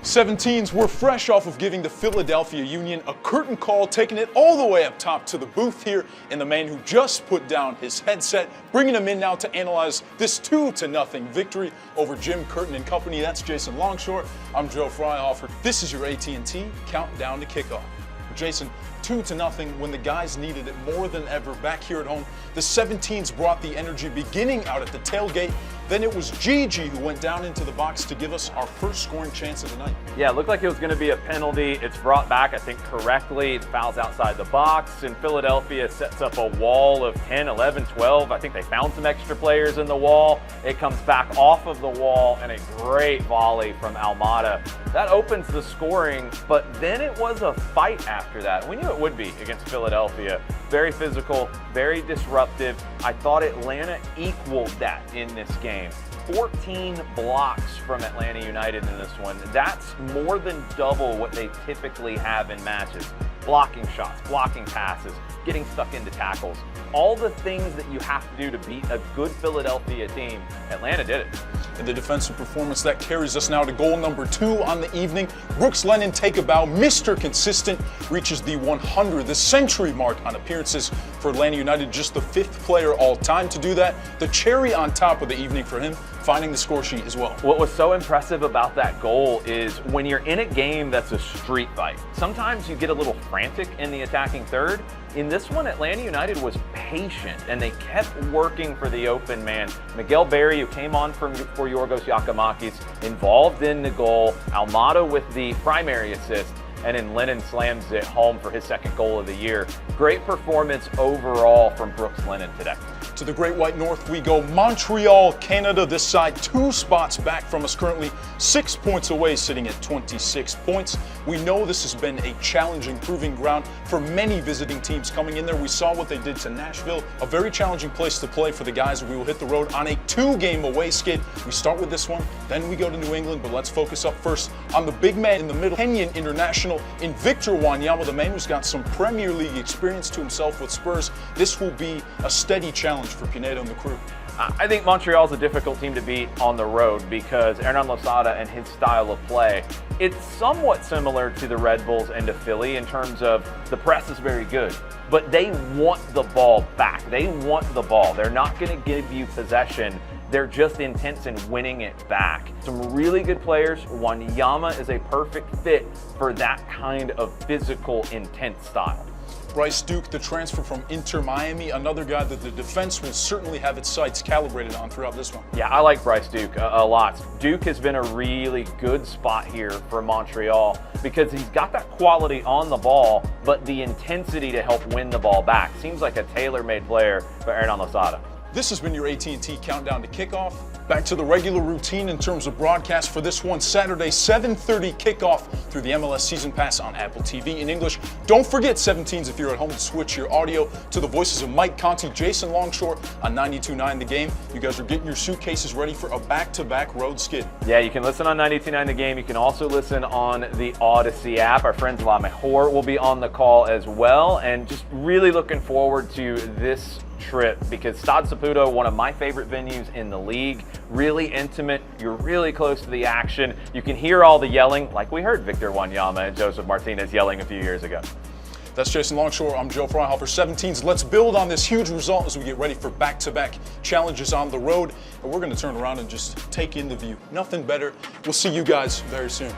17s were fresh off of giving the Philadelphia Union a curtain call, taking it all the way up top to the booth here, and the man who just put down his headset, bringing him in now to analyze this 2-0 victory over Jim Curtin and company. That's Jason Longshore. I'm Joe Fryhofer. This is your AT&T Countdown to Kickoff. Jason, 2-0 when the guys needed it more than ever back here at home. The 17s brought the energy beginning out at the tailgate. Then it was Gigi who went down into the box to give us our first scoring chance of the night. Yeah, it looked like it was going to be a penalty. It's brought back, I think, correctly. The foul's outside the box, and Philadelphia sets up a wall of 10, 11, 12. I think they found some extra players in the wall. It comes back off of the wall, and a great volley from Almada. That opens the scoring, but then it was a fight after that. We knew it would be against Philadelphia. Very physical, very disruptive. I thought Atlanta equaled that in this game. 14 blocks from Atlanta United in this one. That's more than double what they typically have in matches. Blocking shots, blocking passes, getting stuck into tackles. All the things that you have to do to beat a good Philadelphia team, Atlanta did it. And the defensive performance that carries us now to goal number 2 on the evening. Brooks Lennon, take a bow, Mr. Consistent, reaches the 100, the century mark on appearances for Atlanta United, just the 5th player all time to do that. The cherry on top of the evening for him, finding the score sheet as well. What was so impressive about that goal is when you're in a game that's a street fight, sometimes you get a little frantic in the attacking third. In this one, Atlanta United was patient, and they kept working for the open man. Miguel Berry, who came on for Yorgos Giacomakis, involved in the goal. Almada with the primary assist, and then Lennon slams it home for his 2nd goal of the year. Great performance overall from Brooks Lennon today. To the Great White North we go. Montreal, Canada, this side 2 spots back from us, currently 6 points away, sitting at 26 points. We know this has been a challenging proving ground for many visiting teams coming in there. We saw what they did to Nashville, a very challenging place to play for the guys. We will hit the road on a 2-game away skid. We start with this one, then we go to New England, but let's focus up first on the big man in the middle, Kenyan international in Victor Wanyama, the man who's got some Premier League experience to himself with Spurs. This will be a steady challenge for Pinedo and the crew. I think Montreal's a difficult team to beat on the road because Hernan Losada and his style of play, it's somewhat similar to the Red Bulls and to Philly in terms of the press is very good, but they want the ball back. They want the ball. They're not going to give you possession. They're just intense in winning it back. Some really good players. Wanyama is a perfect fit for that kind of physical, intense style. Bryce Duke, the transfer from Inter Miami, another guy that the defense will certainly have its sights calibrated on throughout this one. Yeah, I like Bryce Duke a lot. Duke has been a really good spot here for Montreal because he's got that quality on the ball, but the intensity to help win the ball back. Seems like a tailor-made player for Hernan Losada. This has been your AT&T Countdown to Kickoff. Back to the regular routine in terms of broadcast for this one, Saturday, 7:30 kickoff through the MLS Season Pass on Apple TV in English. Don't forget, 17s, if you're at home, to switch your audio to the voices of Mike Conti, Jason Longshore on 92.9 The Game. You guys are getting your suitcases ready for a back-to-back road skid. Yeah, you can listen on 92.9 The Game. You can also listen on the Odyssey app. Our friends La Mejor will be on the call as well, and just really looking forward to this trip because Stade Saputo, one of my favorite venues in the league, really intimate. You're really close to the action. You can hear all the yelling, like we heard Victor Wanyama and Joseph Martinez yelling a few years ago. That's Jason Longshore. I'm Joe Fryhofer. 17s, let's build on this huge result as we get ready for back-to-back challenges on the road. And we're going to turn around and just take in the view. Nothing better. We'll see you guys very soon.